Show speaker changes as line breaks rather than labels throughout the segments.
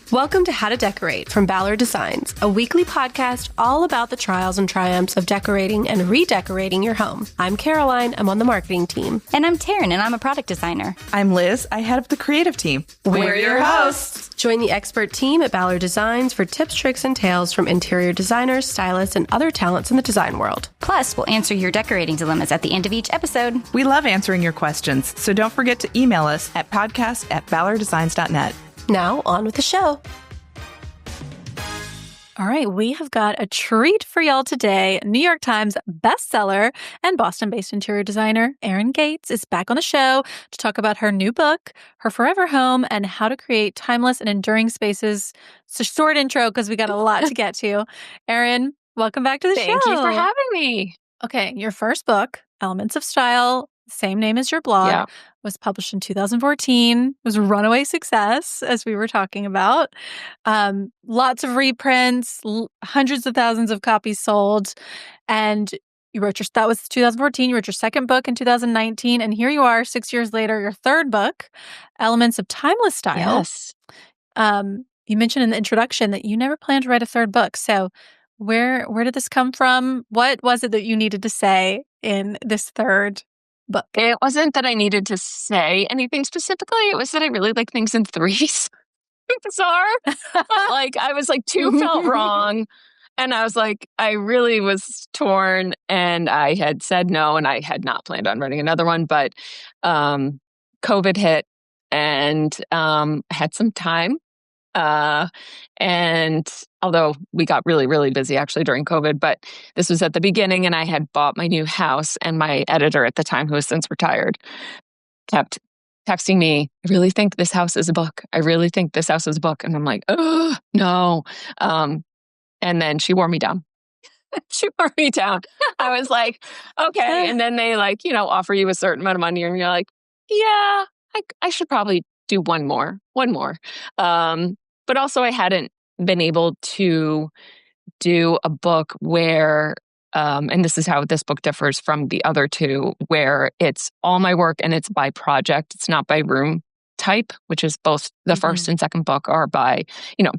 Welcome to How to Decorate from Ballard Designs, a weekly podcast all about the trials and triumphs of decorating and redecorating your home. I'm Caroline. I'm on the marketing team.
And I'm Taryn, and I'm a product designer.
I'm Liz. I head up the creative team.
We're your hosts. Join the expert team at Ballard Designs for tips, tricks, and tales from interior designers, stylists, and other talents in the design world.
Plus, we'll answer your decorating dilemmas at the end of each episode.
We love answering your questions, so don't forget to email us at podcast@ballarddesigns.net.
Now, on with the show. All right, we have got a treat for y'all today. New York Times bestseller and Boston-based interior designer Erin Gates is back on the show to talk about her new book, her forever home, and how to create timeless and enduring spaces. It's a short intro because we got a lot to get to. Erin, welcome back to the show.
Thank you for having me.
Okay, your first book, Elements of Style, same name as your blog, was published in 2014. It was a runaway success, as we were talking about. Lots of reprints, hundreds of thousands of copies sold. And you wrote that was 2014. You wrote your second book in 2019. And here you are, 6 years later, your third book, Elements of Timeless Style.
Yes.
You mentioned in the introduction that you never planned to write a third book. So where did this come from? What was it that you needed to say in this third book?
It wasn't that I needed to say anything specifically. It was that I really like things in threes. Bizarre. I was like, two felt wrong. And I was like, I really was torn. And I had said no, and I had not planned on writing another one. But COVID hit, and I had some time. And although we got really, really busy actually during COVID, but this was at the beginning, and I had bought my new house, and my editor at the time, who has since retired, kept texting me, I really think this house is a book. I really think this house is a book. And I'm like, oh, no. And then she wore me down. She wore me down. I was like, okay. And then they offer you a certain amount of money, and you're like, yeah, I should probably do one more. But also I hadn't been able to do a book where, and this is how this book differs from the other two, where it's all my work and it's by project. It's not by room type, which is both the first and second book are by,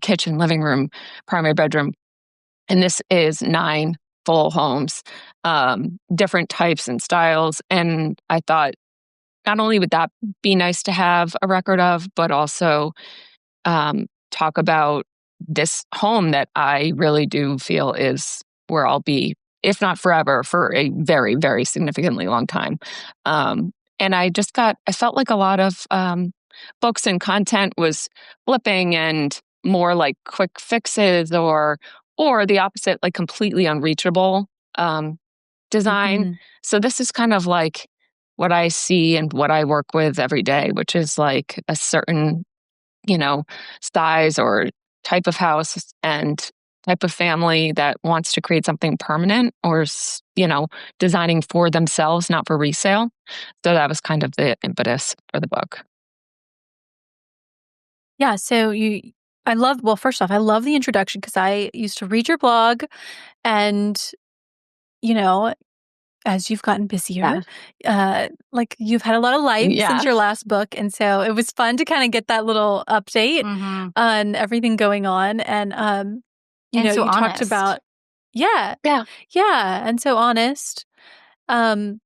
kitchen, living room, primary bedroom. And this is 9 full homes, different types and styles. And I thought, not only would that be nice to have a record of, but also talk about this home that I really do feel is where I'll be, if not forever, for a very, very significantly long time. And I felt like a lot of books and content was flipping and more like quick fixes or the opposite, like completely unreachable design. So this is kind of like what I see and what I work with every day, which is like a certain, size or type of house and type of family that wants to create something permanent or, designing for themselves, not for resale. So that was kind of the impetus for the book.
Yeah. So first off, I love the introduction because I used to read your blog and, as you've gotten busier, you've had a lot of life since your last book. And so it was fun to kind of get that little update on everything going on. And, you talked about, and so honest. And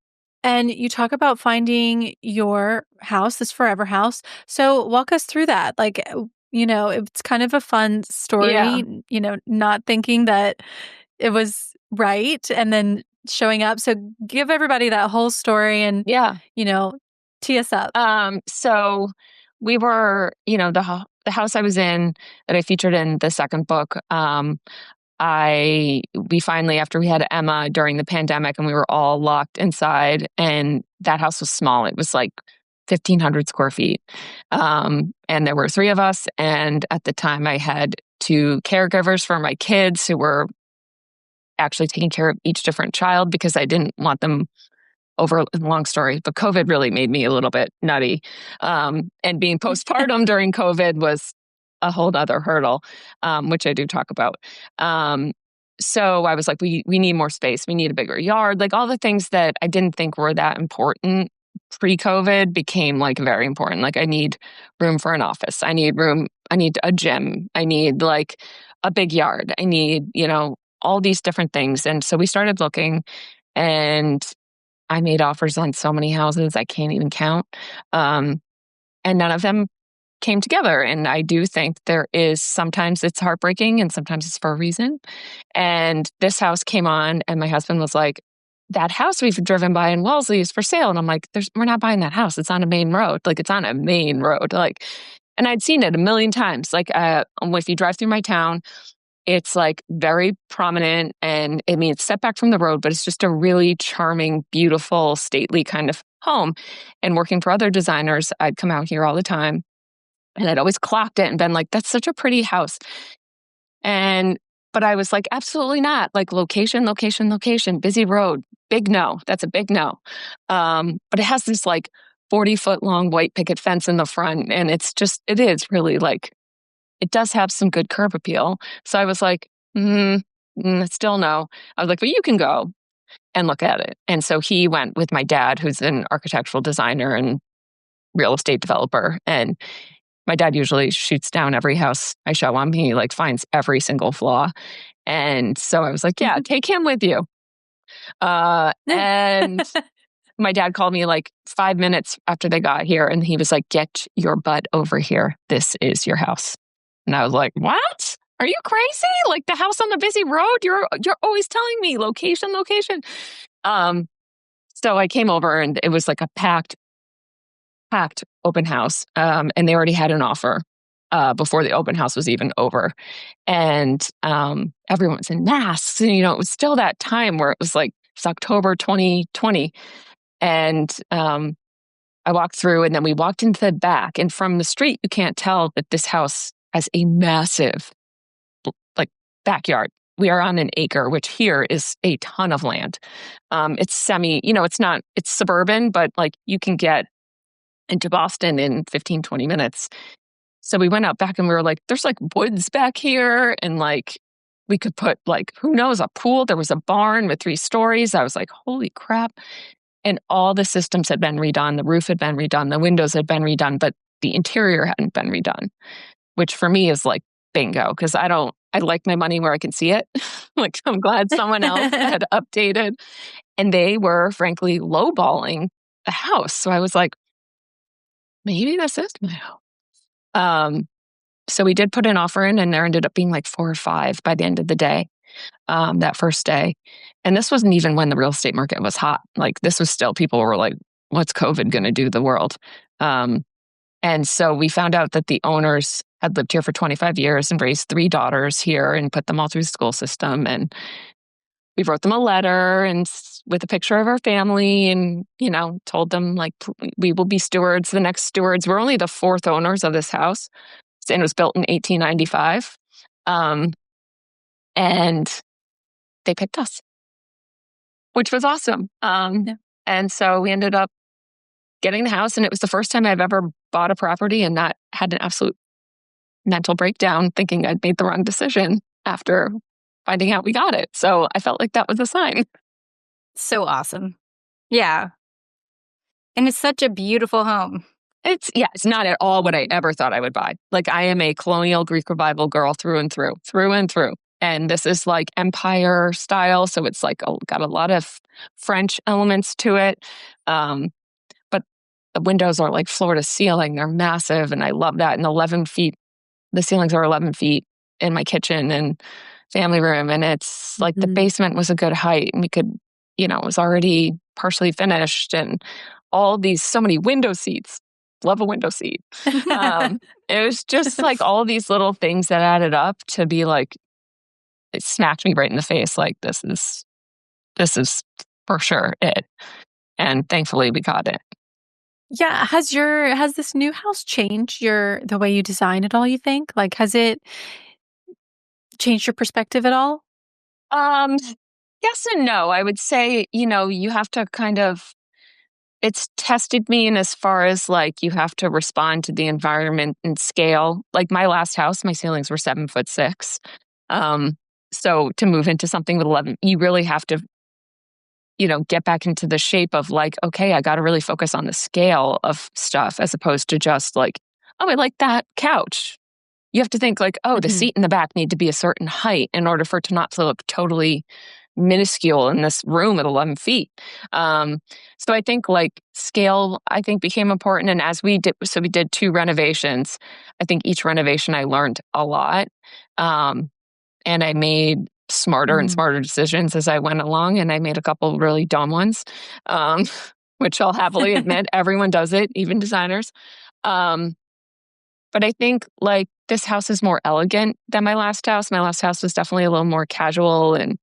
you talk about finding your house, this forever house. So walk us through that. It's kind of a fun story, not thinking that it was right. And then showing up. So give everybody that whole story and, tee us up.
So we were, the house I was in that I featured in the second book, we finally, after we had Emma during the pandemic and we were all locked inside, and that house was small. It was like 1,500 square feet. And there were 3 of us. And at the time I had 2 caregivers for my kids who were actually taking care of each different child because I didn't want them over, long story, but COVID really made me a little bit nutty. And being postpartum during COVID was a whole other hurdle, which I do talk about. So I was like, we need more space. We need a bigger yard. Like all the things that I didn't think were that important pre-COVID became like very important. Like I need room for an office. I need room I need a gym. I need like a big yard. I need, all these different things. And so we started looking, and I made offers on so many houses I can't even count. And none of them came together. And I do think sometimes it's heartbreaking and sometimes it's for a reason. And this house came on, and my husband was like, that house we've driven by in Wellesley is for sale. And I'm like, we're not buying that house. It's on a main road. Like, it's on a main road. Like, and I'd seen it a million times. Like, if you drive through my town, it's like very prominent, and it's set back from the road, but it's just a really charming, beautiful, stately kind of home. And working for other designers, I'd come out here all the time, and I'd always clocked it and been like, that's such a pretty house. But I was like, absolutely not. Like, location, location, location, busy road, big no. That's a big no. But it has this like 40-foot long white picket fence in the front, and it is really like, it does have some good curb appeal. So I was like, still no. I was like, well, you can go and look at it. And so he went with my dad, who's an architectural designer and real estate developer. And my dad usually shoots down every house I show him. He like finds every single flaw. And so I was like, yeah, take him with you. And my dad called me like 5 minutes after they got here, and he was like, get your butt over here. This is your house. And I was like, what? Are you crazy? Like, the house on the busy road? You're always telling me location, location. So I came over, and it was like a packed open house. And they already had an offer before the open house was even over. And everyone's in masks. And, it was still that time where it was like, it's October 2020. And I walked through, and then we walked into the back. And from the street, you can't tell that this house has a massive like backyard. We are on an acre, which here is a ton of land. It's it's suburban, but like you can get into Boston in 15, 20 minutes. So we went out back, and we were like, there's like woods back here. And like, we could put like, who knows, a pool. There was a barn with 3 stories. I was like, holy crap. And all the systems had been redone. The roof had been redone. The windows had been redone, but the interior hadn't been redone, which for me is like bingo, because I like my money where I can see it. Like, I'm glad someone else had updated, and they were frankly lowballing the house. So I was like, maybe this is my house. So we did put an offer in, and there ended up being like 4 or 5 by the end of the day, that first day. And this wasn't even when the real estate market was hot. Like, this was still, people were like, what's COVID going to do to the world? And so we found out that the owners had lived here for 25 years and raised 3 daughters here and put them all through the school system. And we wrote them a letter and with a picture of our family, and, told them like, we will be stewards, the next stewards. We're only the 4th owners of this house, and it was built in 1895. And they picked us, which was awesome.
Yeah.
And so we ended up getting the house, and it was the first time I've ever bought a property and not had an absolute mental breakdown thinking I'd made the wrong decision after finding out we got it. So I felt like that was a sign.
So awesome. Yeah. And it's such a beautiful home.
It's not at all what I ever thought I would buy. Like, I am a colonial Greek revival girl through and through. And this is like empire style. So it's like got a lot of French elements to it. But the windows are like floor to ceiling. They're massive. And I love that. And 11 feet, the ceilings are 11 feet in my kitchen and family room. And it's like the basement was a good height. And we could, it was already partially finished, and so many window seats. Love a window seat. It was just like all these little things that added up to be like, it smacked me right in the face. Like, this is for sure it. And thankfully we got it.
Yeah. Has this new house changed the way you design it all, you think? Like, has it changed your perspective at all?
Yes and no. I would say, you have to kind of, it's tested me in as far as like, you have to respond to the environment and scale. Like, my last house, my ceilings were 7'6". So to move into something with 11, you really have to, get back into the shape of like, okay, I got to really focus on the scale of stuff as opposed to just like, oh, I like that couch. you have to think like, oh, the seat in the back need to be a certain height in order for it to not to look totally minuscule in this room at 11 feet. So I think like scale, I think became important. And as we did 2 renovations. I think each renovation I learned a lot. And I made smarter and smarter decisions as I went along. And I made a couple really dumb ones, which I'll happily admit, everyone does it, even designers. But I think like this house is more elegant than my last house. My last house was definitely a little more casual and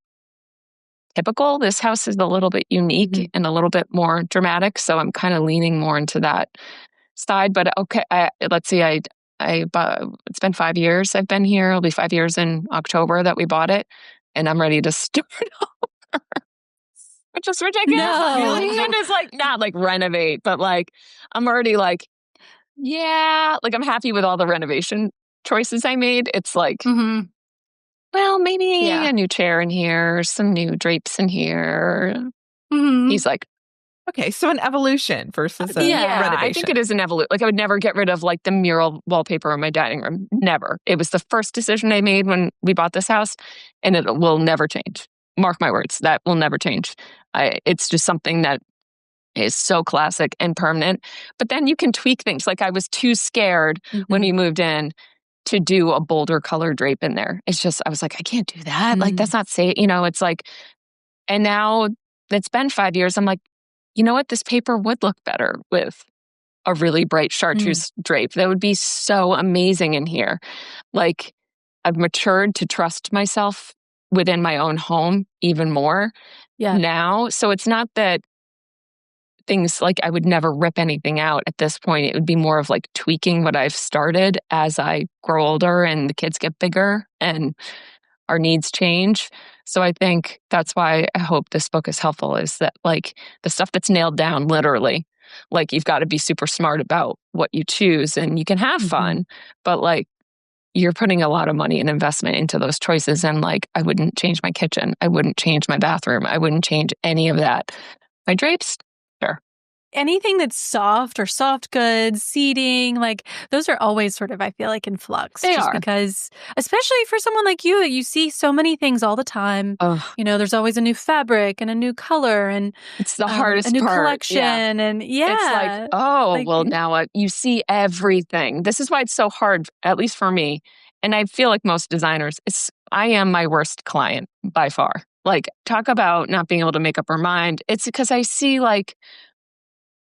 typical. This house is a little bit unique and a little bit more dramatic. So I'm kind of leaning more into that side. But okay, let's see, it's been 5 years I've been here. It'll be 5 years in October that we bought it. And I'm ready to start over. Which is ridiculous.
No.
And it's like, not like renovate, but like, I'm already like, yeah, like I'm happy with all the renovation choices I made. It's like, well, maybe a new chair in here, some new drapes in here. He's like,
okay, so an evolution versus a renovation.
I think it is an evolution. Like I would never get rid of like the mural wallpaper in my dining room. Never. It was the first decision I made when we bought this house, and it will never change. Mark my words, that will never change. It's just something that is so classic and permanent. But then you can tweak things. Like I was too scared when we moved in to do a bolder color drape in there. It's just, I was like, I can't do that. Like that's not safe. It's like, and now it's been 5 years. I'm like, you know what? This paper would look better with a really bright chartreuse drape. That would be so amazing in here. Like I've matured to trust myself within my own home even more now. So it's not that things like I would never rip anything out at this point. It would be more of like tweaking what I've started as I grow older and the kids get bigger and our needs change. So I think that's why I hope this book is helpful, is that like the stuff that's nailed down literally, like you've got to be super smart about what you choose and you can have fun, but like you're putting a lot of money and investment into those choices. And like, I wouldn't change my kitchen. I wouldn't change my bathroom. I wouldn't change any of that. My drapes, sure.
Anything that's soft or soft goods, seating, like those are always sort of, I feel like, in flux.
They
just
are.
Because, especially for someone like you see so many things all the time. There's always a new fabric and a new color and
it's the hardest
a new
part.
collection. And
it's like, now you see everything. This is why it's so hard, at least for me. And I feel like most designers, I am my worst client by far. Like, talk about not being able to make up her mind. It's because I see like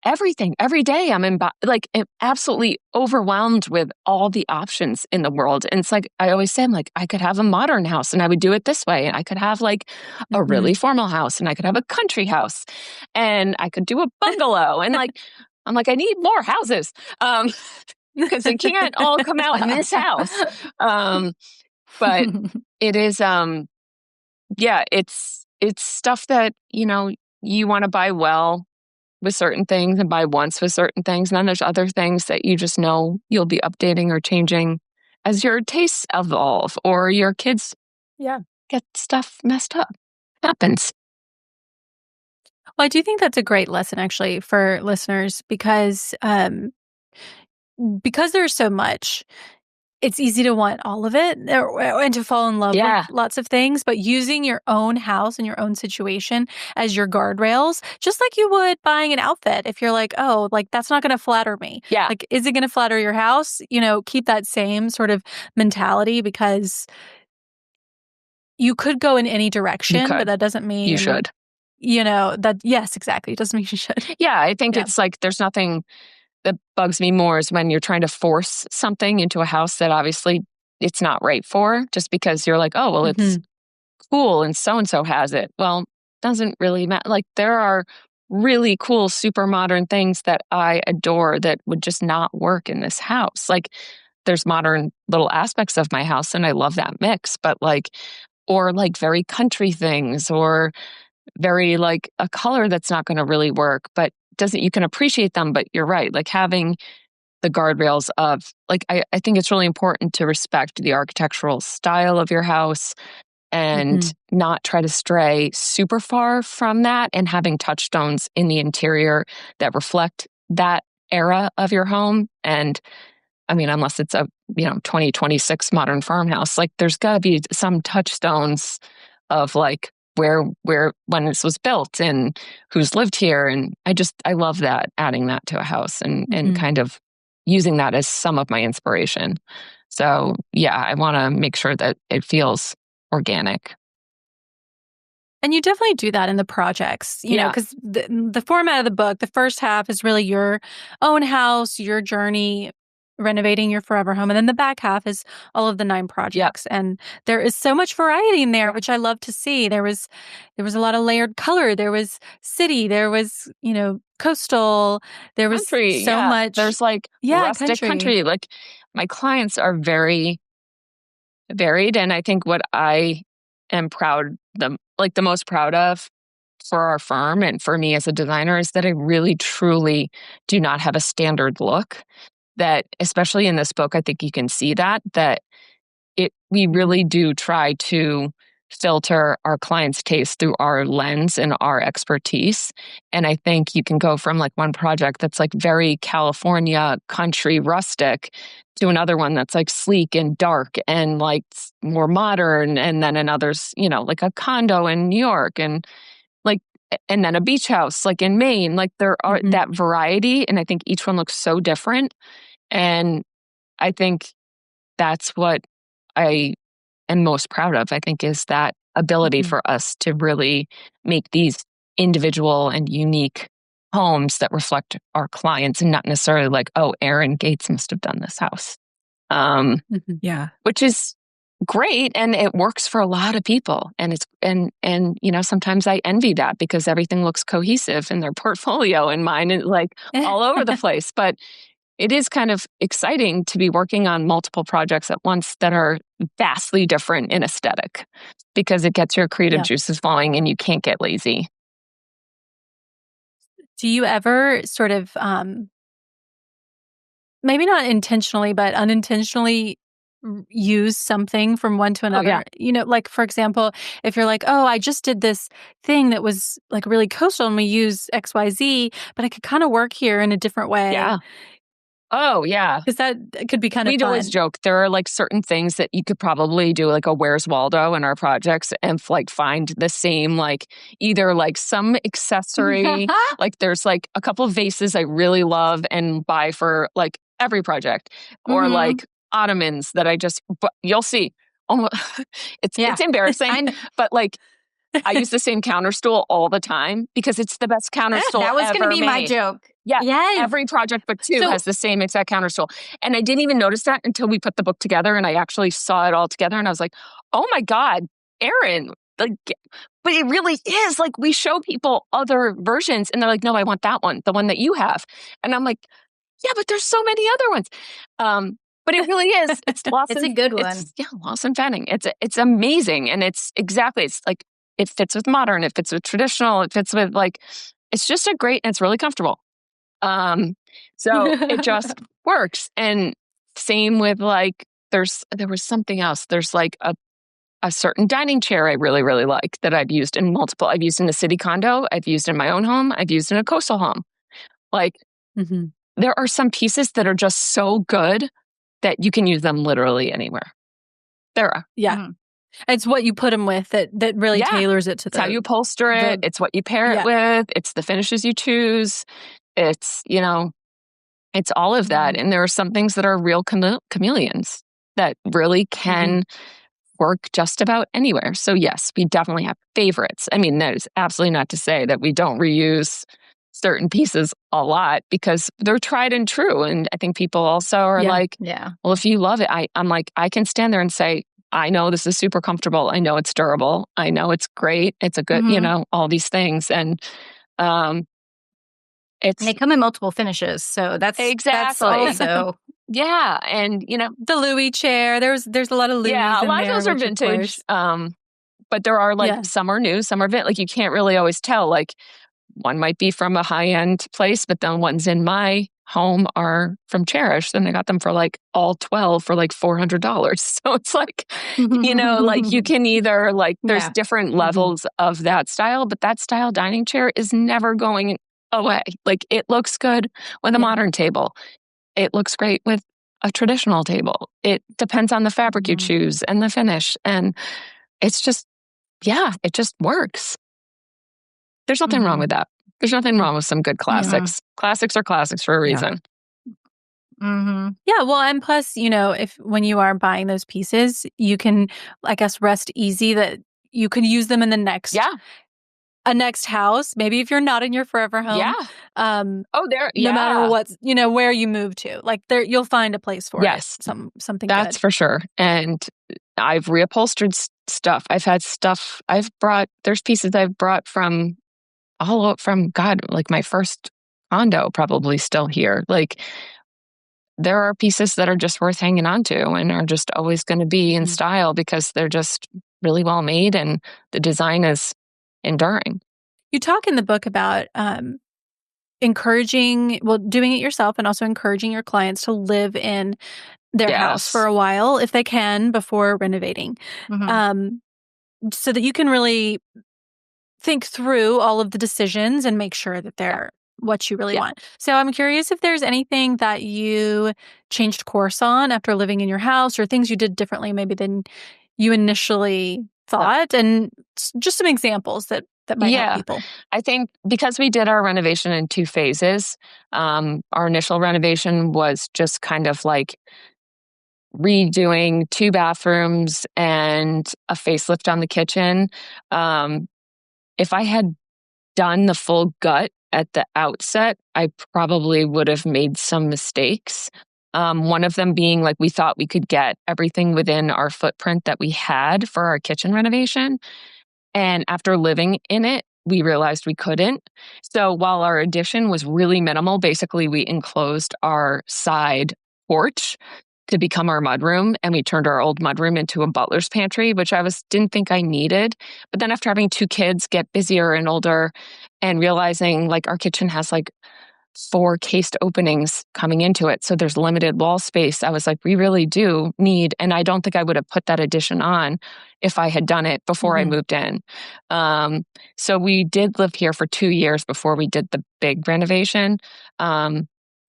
everything every day. I'm absolutely overwhelmed with all the options in the world. And it's like, I always say, I'm like, I could have a modern house and I would do it this way. And I could have like a really formal house and I could have a country house and I could do a bungalow. And like, I'm like, I need more houses. Because it can't all come out in this house. But it is, it's stuff that, you want to buy well with certain things and buy once with certain things. And then there's other things that you just know you'll be updating or changing as your tastes evolve or your kids get stuff messed up. Happens.
Well, I do think that's a great lesson actually for listeners because there's so much. It's easy to want all of it and to fall in love with lots of things, but using your own house and your own situation as your guardrails, just like you would buying an outfit. If you're like, oh, like that's not going to flatter me.
Yeah.
Like, is it going to flatter your house? Keep that same sort of mentality because you could go in any direction, but that doesn't mean
you should.
Yes, exactly. It doesn't mean you should.
Yeah. I think it's like, there's nothing that bugs me more is when you're trying to force something into a house that obviously it's not right for, just because you're like, oh, well, it's cool and so has it. Well, doesn't really matter. Like there are really cool, super modern things that I adore that would just not work in this house. Like there's modern little aspects of my house and I love that mix, but or very country things or very like a color that's not going to really work, but you can appreciate them, but you're right. Like having the guardrails of like, I think it's really important to respect the architectural style of your house and not try to stray super far from that, and having touchstones in the interior that reflect that era of your home. And I mean, unless it's a, 2026 modern farmhouse, like there's got to be some touchstones of like where when this was built and who's lived here. And I love that, adding that to a house and kind of using that as some of my inspiration. So yeah, I want to make sure that it feels organic.
And you definitely do that in the projects, you know, because the format of the book, the first half is really your own house, your journey, renovating your forever home. And then the back half is all of the 9 projects. Yep. And there is so much variety in there, which I love to see. There was a lot of layered color. There was city. There was, coastal. There was
country,
so much.
There's like rustic country. Like my clients are very varied. And I think what I am the most proud of for our firm and for me as a designer is that I really truly do not have a standard look. That especially in this book, I think you can see that we really do try to filter our clients' taste through our lens and our expertise. And I think you can go from like one project that's like very California, country, rustic to another one that's like sleek and dark and like more modern. And then another's, like a condo in New York and then a beach house like in Maine. Like there are that variety. And I think each one looks so different. And I think that's what I am most proud of, I think, is that ability for us to really make these individual and unique homes that reflect our clients and not necessarily like, oh, Erin Gates must have done this house. Which is great. And it works for a lot of people. And sometimes I envy that because everything looks cohesive in their portfolio and mine is like all over the place. But it is kind of exciting to be working on multiple projects at once that are vastly different in aesthetic because it gets your creative juices flowing and you can't get lazy.
Do you ever sort of, maybe not intentionally, but unintentionally use something from one to another? Like for example, if you're like, oh, I just did this thing that was like really coastal and we use XYZ, but it could kind of work here in a different way.
Yeah. Oh, yeah.
Because that could be kind of fun.
We'd always joke there are like certain things that you could probably do like a Where's Waldo in our projects and like find the same, like either like some accessory, like there's like a couple of vases I really love and buy for like every project or like ottomans that but you'll see. Oh, it's embarrassing, but like I use the same counter stool all the time because it's the best counter stool ever.
That was going to be my joke.
Yeah, every project but 2 has the same exact counter stool. And I didn't even notice that until we put the book together and I actually saw it all together and I was like, oh my God, Erin, like, but it really is like we show people other versions and they're like, no, I want that one, the one that you have. And I'm like, yeah, but there's so many other ones. But it really is. It's
It's a good one.
Loss and Fanning. It's amazing. And it's like, it fits with modern, it fits with traditional, it fits with like, it's just and it's really comfortable. So it just works. And same with like, there was something else. There's like a certain dining chair I really, really like that I've used in multiple. I've used in a city condo. I've used in my own home. I've used in a coastal home. Like there are some pieces that are just so good that you can use them literally anywhere. There are.
Yeah. It's what you put them with that really tailors it to
it's how you upholster it. It's what you pair it with. It's the finishes you choose. It's, it's all of that. And there are some things that are real chameleons that really can work just about anywhere. So yes, we definitely have favorites. I mean, that is absolutely not to say that we don't reuse certain pieces a lot because they're tried and true. And I think people also are well, if you love it, I'm like, I can stand there and say, I know this is super comfortable. I know it's durable. I know it's great. It's a good, all these things. And
they come in multiple finishes. So that's also
and
the Louis chair. There's a lot of Louis.
Yeah, a lot of those are vintage. But there are like some are new, some are like you can't really always tell. Like one might be from a high-end place, but then ones in my home are from Cherish. Then I got them for like all 12 for like $400. So it's like, like you can either like, there's different levels of that style, but that style dining chair is never going away. Like it looks good with a modern table. It looks great with a traditional table. It depends on the fabric you choose and the finish. And it's just, it just works. There's nothing wrong with that. There's nothing wrong with some good classics. Classics are classics for a reason.
Yeah. Well, and plus, when you are buying those pieces, you can, I guess, rest easy that you can use them in the next a next house, maybe if you're not in your forever home. No matter what, where you move to, like there, you'll find a place for it. Something
that's
good.
for sure. And I've reupholstered stuff. There's pieces I've brought from like my first condo, probably still here. Like there are pieces that are just worth hanging on to and are just always going to be in style because they're just really well made and the design is enduring.
You talk in the book about doing it yourself and also encouraging your clients to live in their house for a while if they can before renovating, so that you can really think through all of the decisions and make sure that they're what you really want. So I'm curious if there's anything that you changed course on after living in your house or things you did differently maybe than you initially thought, and just some examples that might help people.
I think because we did our renovation in 2 phases, our initial renovation was just kind of like redoing 2 bathrooms and a facelift on the kitchen. If I had done the full gut at the outset, I probably would have made some mistakes. One of them being like we thought we could get everything within our footprint that we had for our kitchen renovation. And after living in it, we realized we couldn't. So while our addition was really minimal, basically we enclosed our side porch to become our mudroom, and we turned our old mudroom into a butler's pantry, which I didn't think I needed. But then after having 2 kids get busier and older and realizing like our kitchen has like 4 cased openings coming into it, so there's limited wall space, I was like, we really do need, and I don't think I would have put that addition on if I had done it before I moved in. So we did live here for 2 years before we did the big renovation. I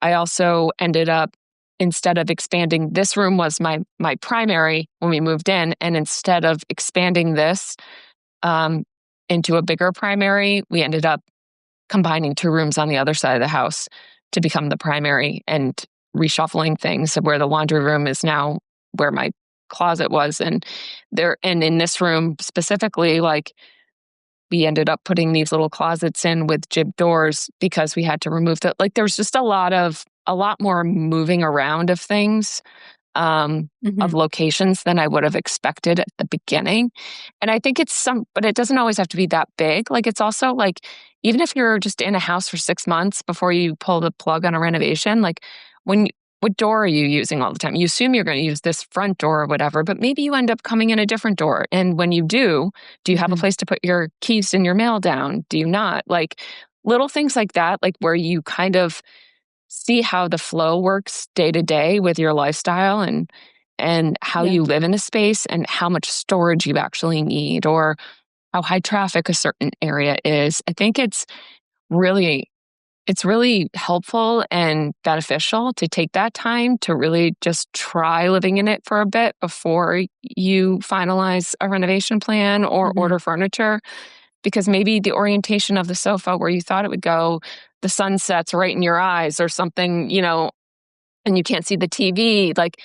also ended up, instead of expanding, this room was my primary when we moved in, and instead of expanding this into a bigger primary, we ended up combining 2 rooms on the other side of the house to become the primary and reshuffling things, where the laundry room is now where my closet was. And in this room specifically, like we ended up putting these little closets in with jib doors because we had to remove there was just a lot more moving around of things, of locations than I would have expected at the beginning. And I think but it doesn't always have to be that big. Like it's also like, even if you're just in a house for 6 months before you pull the plug on a renovation, like what door are you using all the time? You assume you're going to use this front door or whatever, but maybe you end up coming in a different door. And when you do you have a place to put your keys and your mail down? Do you not? Like little things like that, like where you kind of see how the flow works day to day with your lifestyle and how you live in a space and how much storage you actually need or how high traffic a certain area is. I think it's really helpful and beneficial to take that time to really just try living in it for a bit before you finalize a renovation plan or order furniture. Because maybe the orientation of the sofa where you thought it would go, the sun sets right in your eyes or something, and you can't see the TV. Like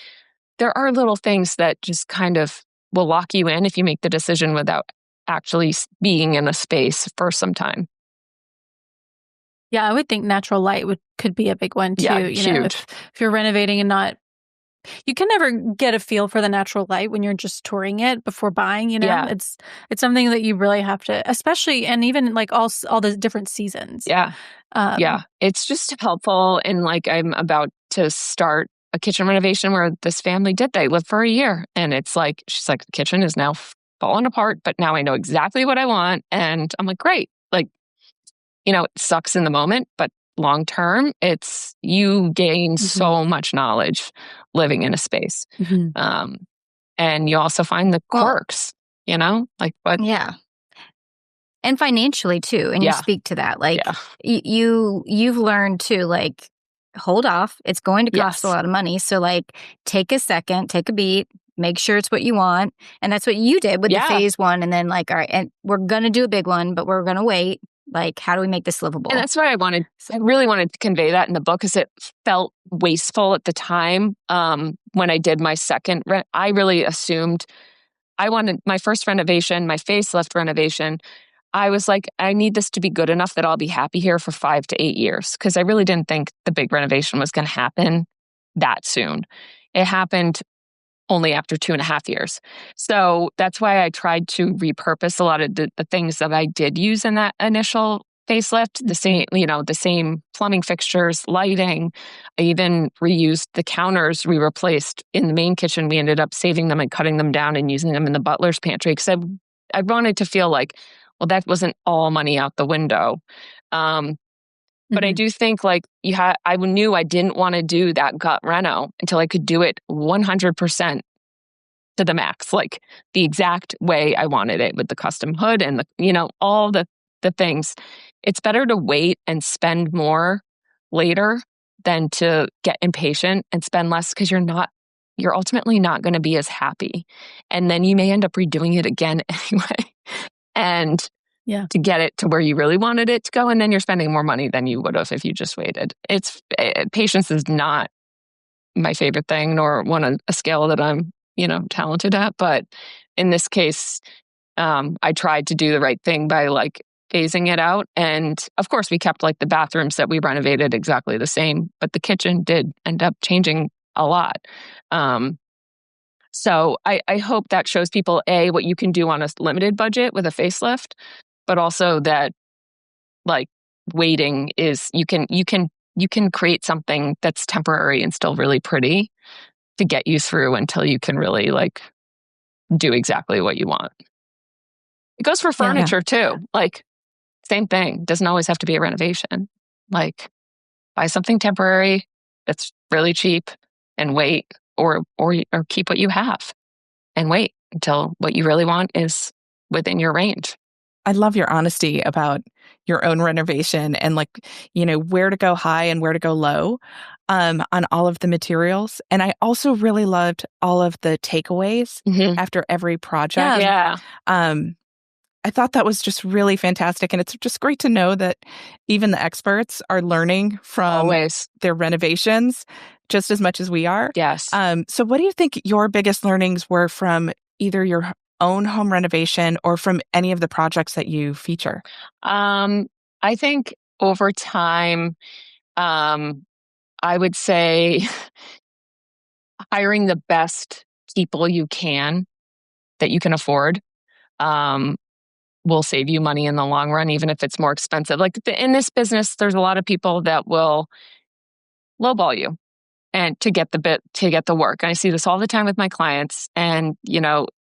there are little things that just kind of will lock you in if you make the decision without actually being in a space for some time.
Yeah, I would think natural light could be a big one too.
Yeah, huge.
If you're renovating and you can never get a feel for the natural light when you're just touring it before buying. It's something that you really have to, especially, and even like all the different seasons.
It's just helpful. And like I'm about to start a kitchen renovation where this family they lived for a year, and it's like she's like, the kitchen is now falling apart, but now I know exactly what I want, and I'm like, great. Like, it sucks in the moment, but long term, you gain so much knowledge living in a space. And you also find the quirks, like what?
Yeah. And financially too. And you speak to that. Like you've learned to like hold off. It's going to cost a lot of money. So like take a second, take a beat, make sure it's what you want. And that's what you did with the phase one. And then like, all right, and we're going to do a big one, but we're going to wait. Like, how do we make this livable?
And that's why I really wanted to convey that in the book, because it felt wasteful at the time. When I did my second, I really assumed I wanted my first renovation, my facelift renovation. I was like, I need this to be good enough that I'll be happy here for 5 to 8 years, because I really didn't think the big renovation was going to happen that soon. It happened only after 2.5 years. So that's why I tried to repurpose a lot of the things that I did use in that initial facelift, the same plumbing fixtures, lighting. I even reused the counters we replaced in the main kitchen. We ended up saving them and cutting them down and using them in the butler's pantry, because I wanted to feel like, well, that wasn't all money out the window. But I do think like I knew I didn't want to do that gut reno until I could do it 100% to the max, like the exact way I wanted it, with the custom hood and all the things. It's better to wait and spend more later than to get impatient and spend less, because you're ultimately not going to be as happy. And then you may end up redoing it again anyway. And to get it to where you really wanted it to go. And then you're spending more money than you would have if you just waited. Patience is not my favorite thing, nor a skill that I'm, talented at. But in this case, I tried to do the right thing by like phasing it out. And of course we kept like the bathrooms that we renovated exactly the same, but the kitchen did end up changing a lot. So I hope that shows people, A, what you can do on a limited budget with a facelift, but also that like waiting is, you can create something that's temporary and still really pretty to get you through until you can really like do exactly what you want. It goes for furniture too. Like same thing. Doesn't always have to be a renovation. Like buy something temporary that's really cheap and wait, or keep what you have and wait until what you really want is within your range.
I love your honesty about your own renovation and like, where to go high and where to go low on all of the materials. And I also really loved all of the takeaways after every project.
Yeah.
I thought that was just really fantastic. And it's just great to know that even the experts are learning from their renovations just as much as we are.
Yes.
So what do you think your biggest learnings were from either your own home renovation or from any of the projects that you feature?
I think over time, I would say hiring the best people you can that you can afford will save you money in the long run, even if it's more expensive. Like in this business, there's a lot of people that will lowball you and to get the work. And I see this all the time with my clients. And,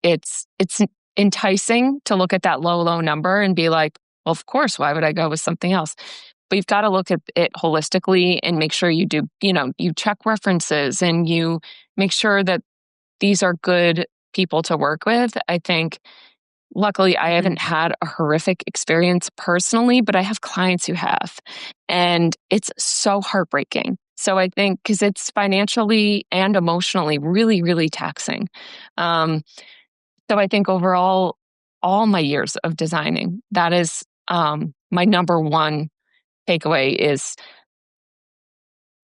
it's enticing to look at that low number and be like, well, of course, why would I go with something else? But you've got to look at it holistically and make sure you do, you check references and you make sure that these are good people to work with. I think, luckily, I haven't had a horrific experience personally, but I have clients who have. And it's so heartbreaking. So I think because it's financially and emotionally really, really taxing. So I think overall, all my years of designing, that is my number one takeaway is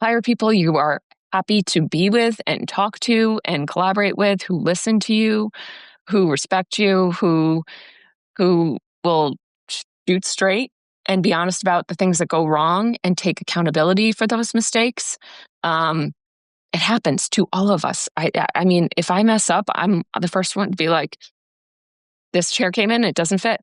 hire people you are happy to be with and talk to and collaborate with, who listen to you, who respect you, who will shoot straight and be honest about the things that go wrong and take accountability for those mistakes. It happens to all of us. I mean, if I mess up, I'm the first one to be like, this chair came in, it doesn't fit.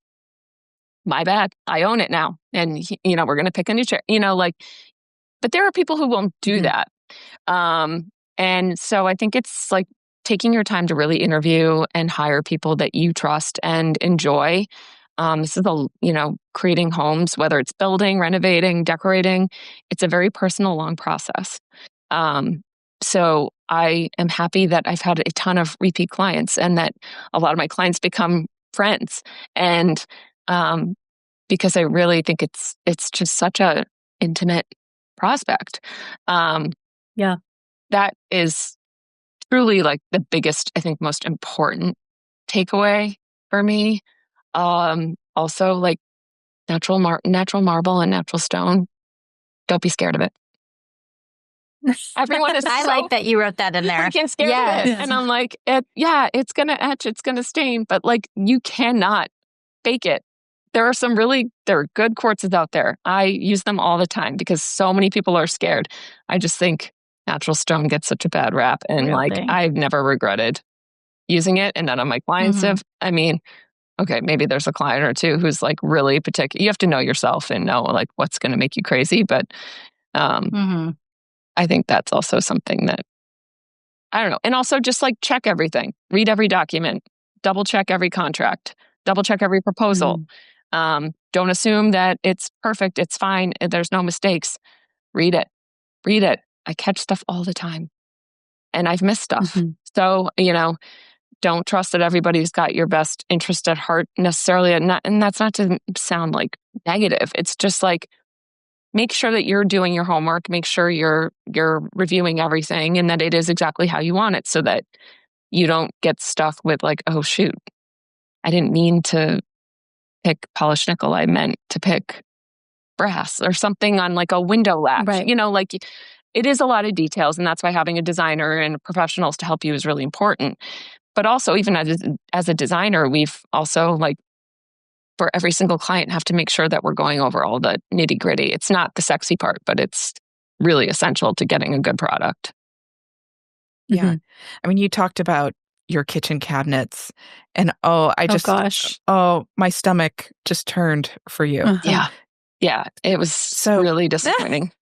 My bad. I own it now. And, we're going to pick a new chair, but there are people who won't do that. And so I think it's like taking your time to really interview and hire people that you trust and enjoy. This is creating homes, whether it's building, renovating, decorating. It's a very personal, long process. So I am happy that I've had a ton of repeat clients and that a lot of my clients become friends. And because I really think it's just such a intimate prospect.
Yeah.
That is truly like the biggest, I think, most important takeaway for me. Also, like natural marble and natural stone. Don't be scared of it. Everyone is
I like that you wrote that in there.
Freaking scared of it. And I'm like, it's going to etch, it's going to stain, but like you cannot fake it. There are good quartzes out there. I use them all the time because so many people are scared. I just think natural stone gets such a bad rap. And I've never regretted using it. And none of my clients have. I mean, okay, maybe there's a client or two who's like really particular. You have to know yourself and know like what's going to make you crazy. But I think that's also something that, I don't know. And also just like check everything, read every document, double check every contract, double check every proposal. Don't assume that it's perfect. It's fine. There's no mistakes. Read it. I catch stuff all the time and I've missed stuff. So, don't trust that everybody's got your best interest at heart necessarily. And that's not to sound like negative. It's just like, make sure that you're doing your homework, make sure you're reviewing everything and that it is exactly how you want it so that you don't get stuck with like, oh shoot, I didn't mean to pick polished nickel. I meant to pick brass or something on like a window latch.
Right.
Like it is a lot of details and that's why having a designer and professionals to help you is really important. But also even as a designer, we've also like for every single client have to make sure that we're going over all the nitty gritty. It's not the sexy part, but it's really essential to getting a good product.
Yeah. I mean, you talked about your kitchen cabinets and my stomach just turned for you.
Yeah. It was really disappointing.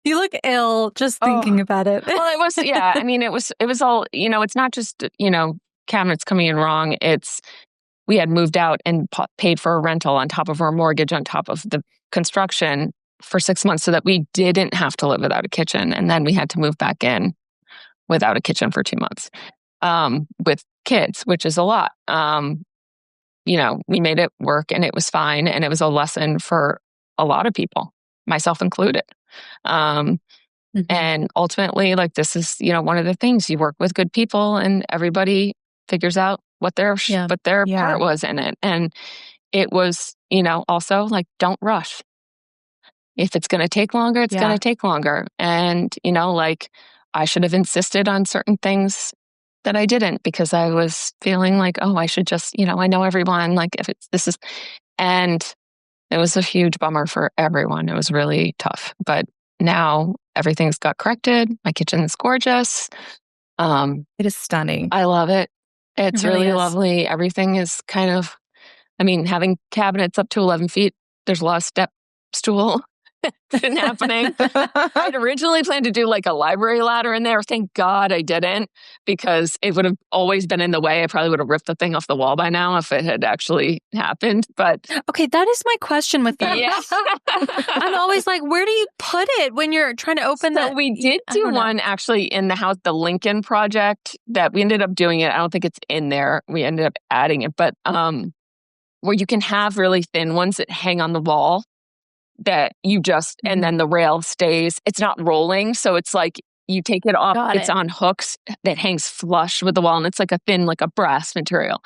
You look ill just thinking about it.
Well, it was, I mean, it was all, it's not just, cabinets coming in wrong. We had moved out and paid for a rental on top of our mortgage, on top of the construction for 6 months so that we didn't have to live without a kitchen. And then we had to move back in without a kitchen for 2 months with kids, which is a lot. We made it work and it was fine. And it was a lesson for a lot of people, myself included. And ultimately, like this is, one of the things you work with good people and everybody figures out what their part was in it. And it was, also like, don't rush. If it's going to take longer, it's going to take longer. And, like I should have insisted on certain things that I didn't because I was feeling like, oh, I should just, I know everyone, like and it was a huge bummer for everyone. It was really tough, but now everything's got corrected. My kitchen is gorgeous.
It is stunning.
I love it. It's really lovely. Everything is kind of, having cabinets up to 11 feet, there's a lot of step stool been happening. I'd originally planned to do like a library ladder in there. Thank God I didn't because it would have always been in the way. I probably would have ripped the thing off the wall by now if it had actually happened. But
okay, that is my question with them.
Yeah.
I'm always like, where do you put it when you're trying to open that?
We did do one actually in the house, the Lincoln project that we ended up doing it. I don't think it's in there. We ended up adding it, but where you can have really thin ones that hang on the wall that you just, and then the rail stays, it's not rolling. So it's like you take it off, it's on hooks that hangs flush with the wall. And it's like a thin, like a brass material.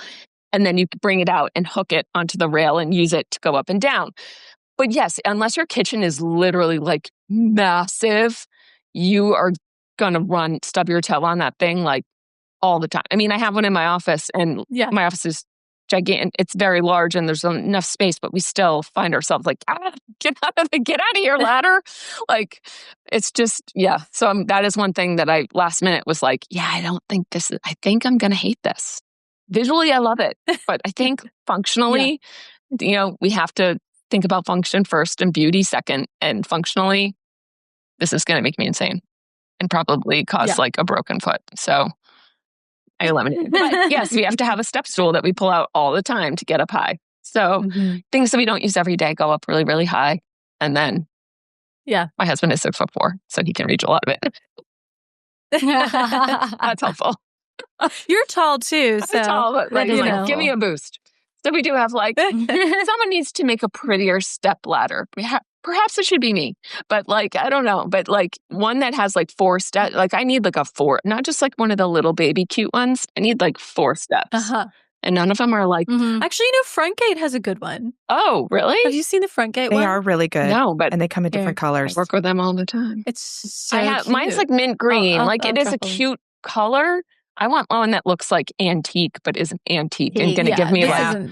And then you bring it out and hook it onto the rail and use it to go up and down. But yes, unless your kitchen is literally like massive, you are going to stub your toe on that thing like all the time. I have one in my office and my office is gigantic. It's very large and there's enough space, but we still find ourselves like, get out of your ladder. Like, it's just, So that is one thing that I last minute was like, I think I'm going to hate this. Visually, I love it. But I think functionally, we have to think about function first and beauty second. And functionally, this is going to make me insane and probably cause like a broken foot. So I eliminated it. But yes, we have to have a step stool that we pull out all the time to get up high. So things that we don't use every day go up really, really high. And then my husband is 6'4", so he can reach a lot of it. That's helpful.
You're tall too. So
I'm tall, but like, give me a boost. So we do have like, someone needs to make a prettier step ladder. perhaps it should be me, but like, I don't know, but like one that has like 4 steps, like I need like a 4, not just like one of the little baby cute ones. I need like 4 steps. And none of them are like...
Actually, Front Gate has a good one.
Oh, really?
Have you seen the Front Gate one?
They are really good.
No, but...
And they come in different colors.
I work with them all the time.
It's so cute.
Mine's like mint green. It is a cute color. I want one that looks like antique, but isn't antique and going to give me like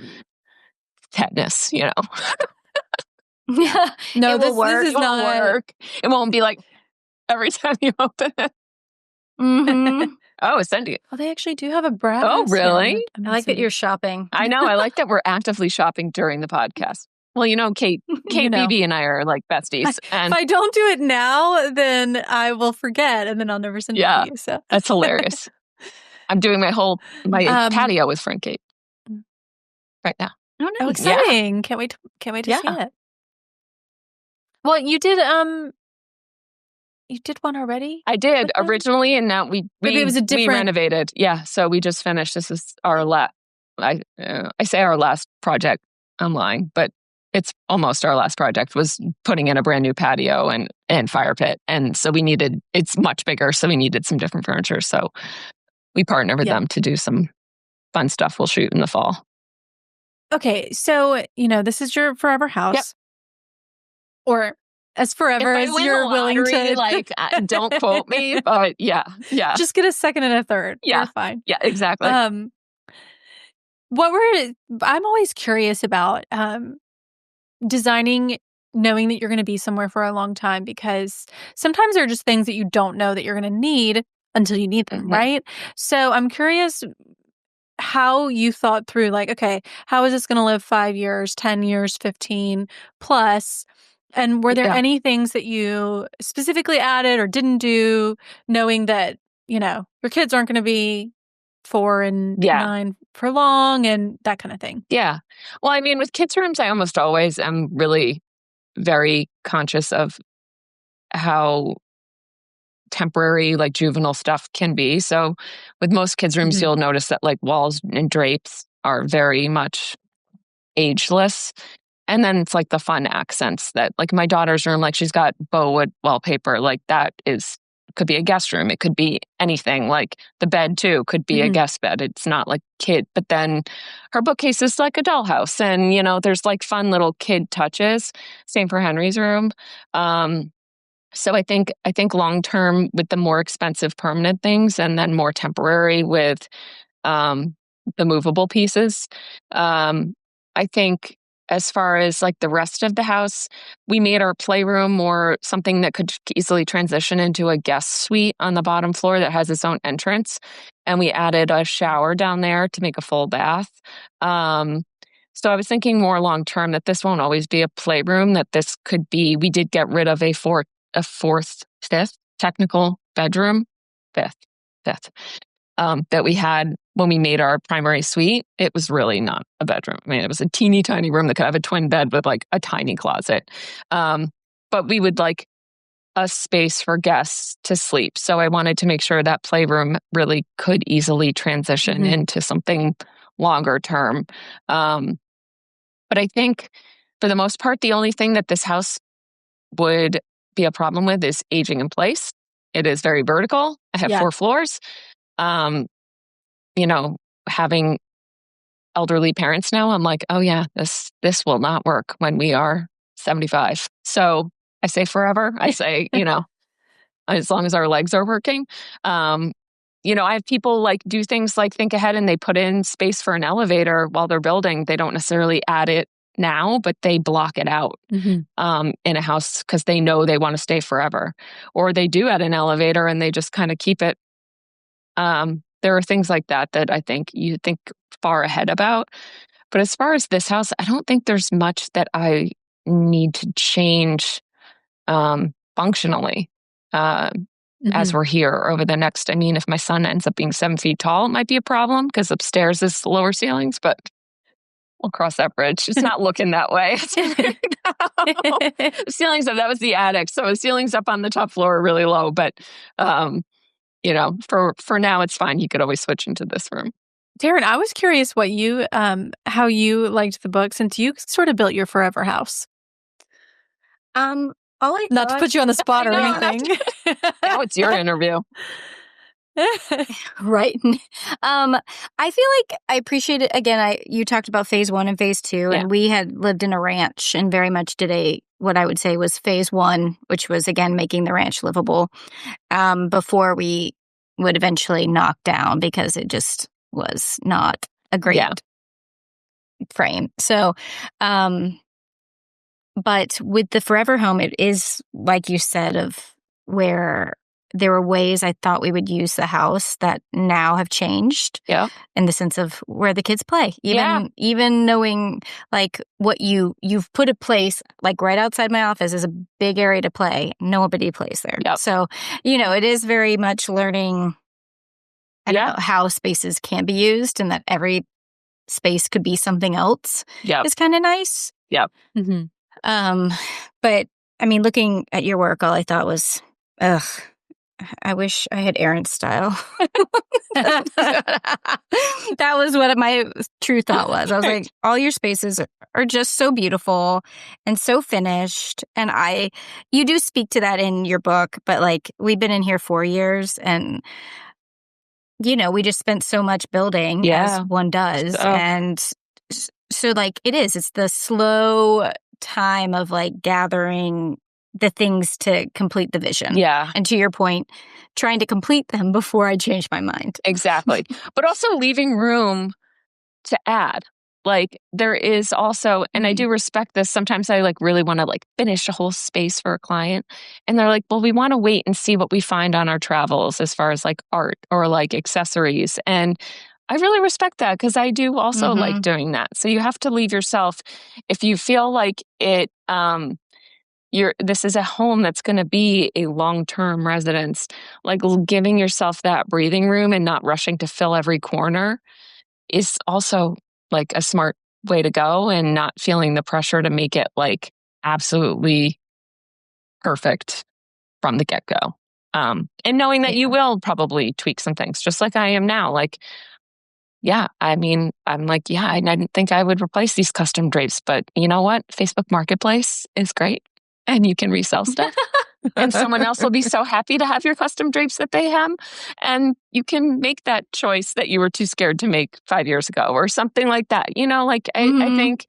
tetanus, you know?
No, this
will
is not
work. It won't be like every time you open it. Oh, it's sending it.
Oh, they actually do have a brass.
Oh, really?
I like that you're shopping.
I know. I like that we're actively shopping during the podcast. Well, you know, Kate BB and I are like besties. And
if I don't do it now, then I will forget, and then I'll never send it to you. So
that's hilarious. I'm doing my patio with Frank Gate right now.
Oh, nice. Exciting! Can't wait to see it. Well, you did one already?
I did originally, and now
maybe it was a different...
we renovated. Yeah, so we just finished. This is our I say our last project. I'm lying, but it's almost our last project. Was putting in a brand new patio and fire pit, and so it's much bigger, so we needed some different furniture. So we partnered with them to do some fun stuff. We'll shoot in the fall.
Okay, so this is your forever house, or as forever as you're willing to.
Like, don't quote me, but yeah.
Just get a second and a third.
Yeah,
you're fine.
Yeah, exactly.
I'm always curious about designing, knowing that you're going to be somewhere for a long time, because sometimes there are just things that you don't know that you're going to need until you need them, right? So I'm curious how you thought through, like, okay, how is this going to live 5 years, 10 years, 15 plus? And were there any things that you specifically added or didn't do, knowing that, your kids aren't going to be 4 and 9 for long and that kind of thing?
Yeah. Well, I mean, with kids' rooms, I almost always am really very conscious of how temporary, like juvenile stuff can be. So with most kids' rooms, you'll notice that like walls and drapes are very much ageless. And then it's like the fun accents that, like my daughter's room, like she's got Bowood wallpaper, like that could be a guest room. It could be anything. Like the bed too could be a guest bed. It's not like kid, but then her bookcase is like a dollhouse, and there's like fun little kid touches. Same for Henry's room. So I think long term with the more expensive permanent things, and then more temporary with the movable pieces. I think as far as like the rest of the house, we made our playroom more something that could easily transition into a guest suite on the bottom floor that has its own entrance. And we added a shower down there to make a full bath. So I was thinking more long term that this won't always be a playroom, that this could be, we did get rid of fifth technical bedroom, fifth, that we had when we made our primary suite. It was really not a bedroom. I mean, it was a teeny tiny room that could have a twin bed with like a tiny closet. But we would like a space for guests to sleep. So I wanted to make sure that playroom really could easily transition into something longer term. But I think for the most part, the only thing that this house would be a problem with is aging in place. It is very vertical. I have 4 floors. Having elderly parents now, I'm like, oh yeah, this will not work when we are 75. So I say forever. I say, as long as our legs are working. I have people like do things like think ahead, and they put in space for an elevator while they're building. They don't necessarily add it now, but they block it out in a house because they know they want to stay forever. Or they do add an elevator and they just kind of keep it. There are things like that I think you think far ahead about. But as far as this house, I don't think there's much that I need to change functionally as we're here over the next. I mean, if my son ends up being 7 feet tall, it might be a problem because upstairs is lower ceilings, but we'll cross that bridge. It's not looking that way. The ceilings up, that was the attic. So the ceilings up on the top floor are really low, but for now it's fine. He could always switch into this room.
Taryn, I was curious how you liked the book since you sort of built your forever house. Not to put you on the spot or anything.
Now it's your interview.
Right. I feel like I appreciate it. Again, you talked about phase 1 and phase 2, and we had lived in a ranch and very much did what I would say was phase 1, which was, again, making the ranch livable, before we would eventually knock down because it just was not a great frame. So, but with the forever home, it is, like you said, of where there were ways I thought we would use the house that now have changed.
Yeah.
In the sense of where the kids play. Even knowing like what you've put a place like right outside my office is a big area to play. Nobody plays there.
Yep.
So, it is very much learning how spaces can be used and that every space could be something else is kind of nice.
Yep.
Mm-hmm. But I mean, looking at your work, all I thought was, I wish I had Erin's style. That was what my true thought was. I was like, all your spaces are just so beautiful and so finished. And you do speak to that in your book, but like we've been in here 4 years and, we just spent so much building as one does. And so like it's the slow time of like gathering the things to complete the vision.
Yeah.
And to your point, trying to complete them before I change my mind.
Exactly. But also leaving room to add. Like there is also, and I do respect this. Sometimes I like really want to like finish a whole space for a client. And they're like, well, we want to wait and see what we find on our travels as far as like art or like accessories. And I really respect that because I do also like doing that. So you have to leave yourself, if you feel like it, this is a home that's going to be a long-term residence, like giving yourself that breathing room and not rushing to fill every corner is also like a smart way to go and not feeling the pressure to make it like absolutely perfect from the get-go. And knowing that you will probably tweak some things just like I am now. Like, I mean, I'm like, I didn't think I would replace these custom drapes, but you know what? Facebook Marketplace is great. And you can resell stuff. And someone else will be so happy to have your custom drapes that they have. And you can make that choice that you were too scared to make 5 years ago or something like that. I think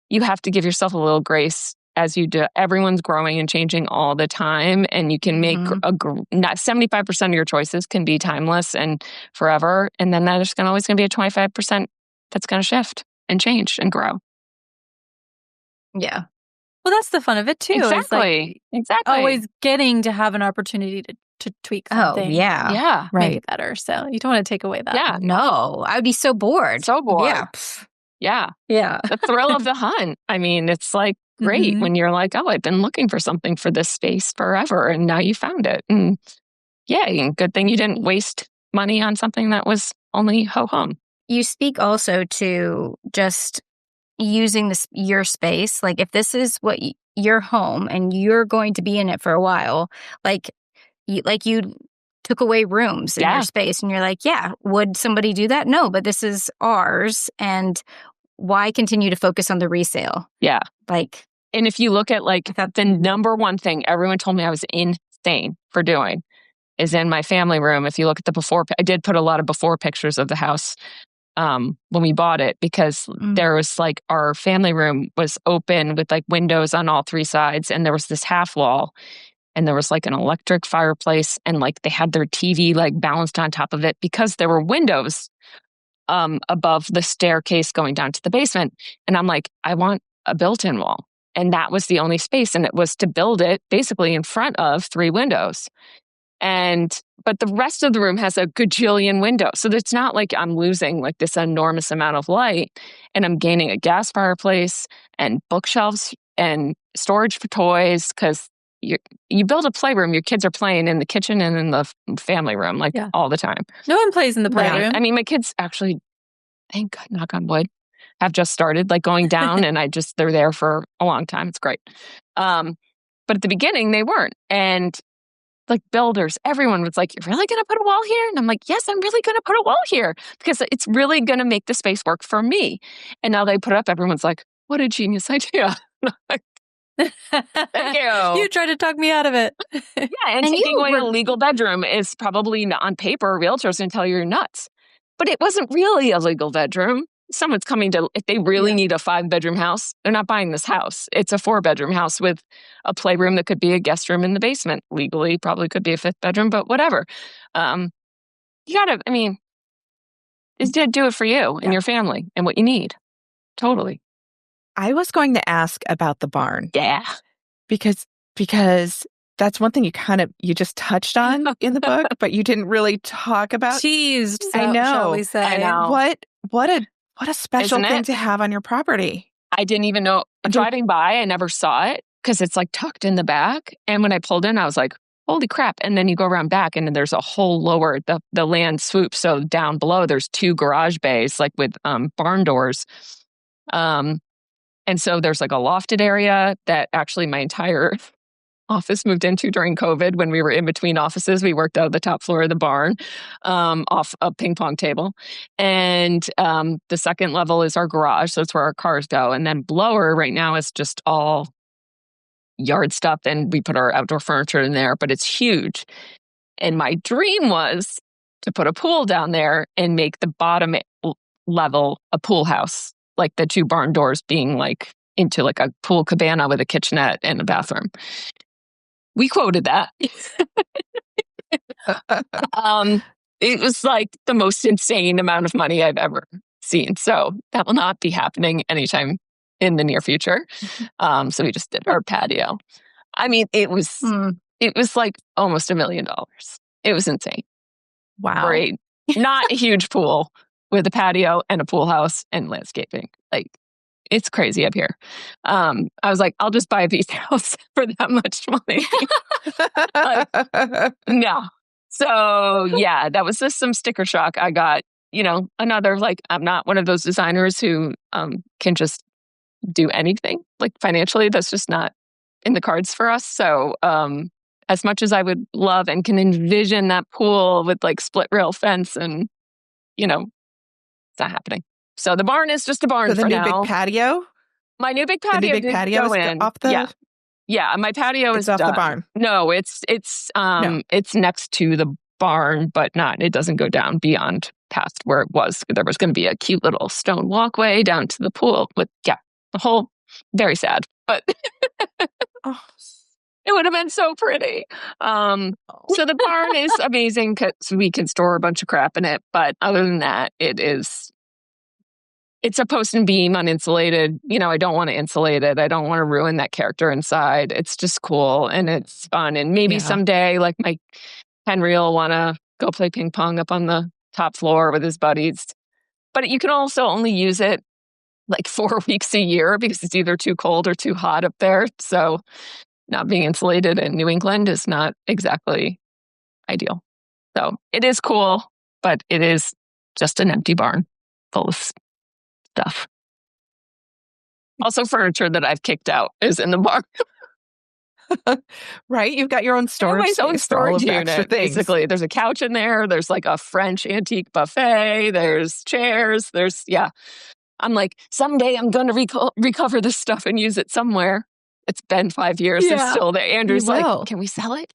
you have to give yourself a little grace as you do. Everyone's growing and changing all the time. And you can make not 75% of your choices can be timeless and forever. And then there's always going to be a 25% that's going to shift and change and grow.
Yeah.
Well, that's the fun of it too.
Exactly.
Always getting to have an opportunity to tweak something.
Oh, yeah.
Right. Make it better. So you don't want to take away that.
Yeah.
No, I would be so bored.
Yeah.
Yeah.
The thrill of the hunt. I mean, it's like great when you're like, oh, I've been looking for something for this space forever and now you found it. And good thing you didn't waste money on something that was only ho-hum.
You speak also to just using your space, like if this is what your home and you're going to be in it for a while, like you took away rooms in your space and you're like, would somebody do that? No, but this is ours, and why continue to focus on the resale?
Yeah.
Like,
and if you look at like the number one thing everyone told me I was insane for doing is in my family room. If you look at the before, I did put a lot of before pictures of the house when we bought it, because there was like our family room was open with like windows on all 3 sides, and there was this half wall, and there was like an electric fireplace, and like they had their TV like balanced on top of it because there were windows above the staircase going down to the basement. And I'm like, I want a built-in wall, and that was the only space, and it was to build it basically in front of 3 windows. But the rest of the room has a gajillion windows. So it's not like I'm losing like this enormous amount of light, and I'm gaining a gas fireplace and bookshelves and storage for toys. Cause you build a playroom, your kids are playing in the kitchen and in the family room, like all the time.
No one plays in the playroom.
I mean, my kids actually, thank God, knock on wood, have just started like going down and they're there for a long time. It's great. But at the beginning they weren't. And like builders, everyone was like, you're really going to put a wall here? And I'm like, yes, I'm really going to put a wall here because it's really going to make the space work for me. And now they put it up. Everyone's like, what a genius idea. Thank you.
You tried to talk me out of it.
Yeah, and taking away a legal bedroom is probably on paper, realtors can tell you you're nuts. But it wasn't really a legal bedroom. Someone's coming to, if they really need a 5-bedroom house, they're not buying this house. It's a 4-bedroom house with a playroom that could be a guest room in the basement. Legally, probably could be a 5th bedroom, but whatever. You gotta, is to do it for you and your family and what you need. Totally.
I was going to ask about the barn.
Yeah.
Because that's one thing you just touched on in the book, but you didn't really talk about.
Teased,
I know.
Shall we say.
I know.
What a special thing to have on your property.
I didn't even know. Driving by, I never saw it because it's like tucked in the back. And when I pulled in, I was like, holy crap. And then you go around back and then there's a whole lower, the land swoops. So down below, there's 2 garage bays, like with barn doors. And so there's like a lofted area that actually my entire office moved into during COVID. When we were in between offices, we worked out the top floor of the barn off a ping pong table. And the second level is our garage. So it's where our cars go. And then below right now is just all yard stuff. And we put our outdoor furniture in there, but it's huge. And my dream was to put a pool down there and make the bottom level a pool house. Like the 2 barn doors being like into like a pool cabana with a kitchenette and a bathroom. We quoted that. It was like the most insane amount of money I've ever seen. So that will not be happening anytime in the near future. So we just did our patio. It was like almost $1 million. It was insane.
Wow.
Great. Not a huge pool. With a patio and a pool house and landscaping. Like, it's crazy up here. I was like, I'll just buy a beach house for that much money. No. So, yeah, that was just some sticker shock. I got, another, like, I'm not one of those designers who can just do anything. Like, financially, that's just not in the cards for us. So, as much as I would love and can envision that pool with, like, split rail fence and, it's not happening. So the barn is just a barn for now.
The new big patio?
My new big patio
did go in.
Off the... Yeah, my patio is
off
done.
the barn.
No, it's next to the barn, but it doesn't go down beyond past where it was. There was going to be a cute little stone walkway down to the pool with, the whole, very sad, but it would have been so pretty. So the barn is amazing because we can store a bunch of crap in it. But other than that, it's a post and beam uninsulated. I don't want to insulate it. I don't want to ruin that character inside. It's just cool and it's fun. And maybe someday, like my Henry will want to go play ping pong up on the top floor with his buddies. But you can also only use it like 4 weeks a year because it's either too cold or too hot up there. So not being insulated in New England is not exactly ideal. So it is cool, but it is just an empty barn full of stuff. Also, furniture that I've kicked out is in the barn.
Right? You've got your own storage space.
Own storage unit, basically. There's a couch in there. There's like a French antique buffet. There's chairs. I'm like, someday I'm going to recover this stuff and use it somewhere. It's been 5 years. Yeah, it's still there. Andrew's like, can we sell it?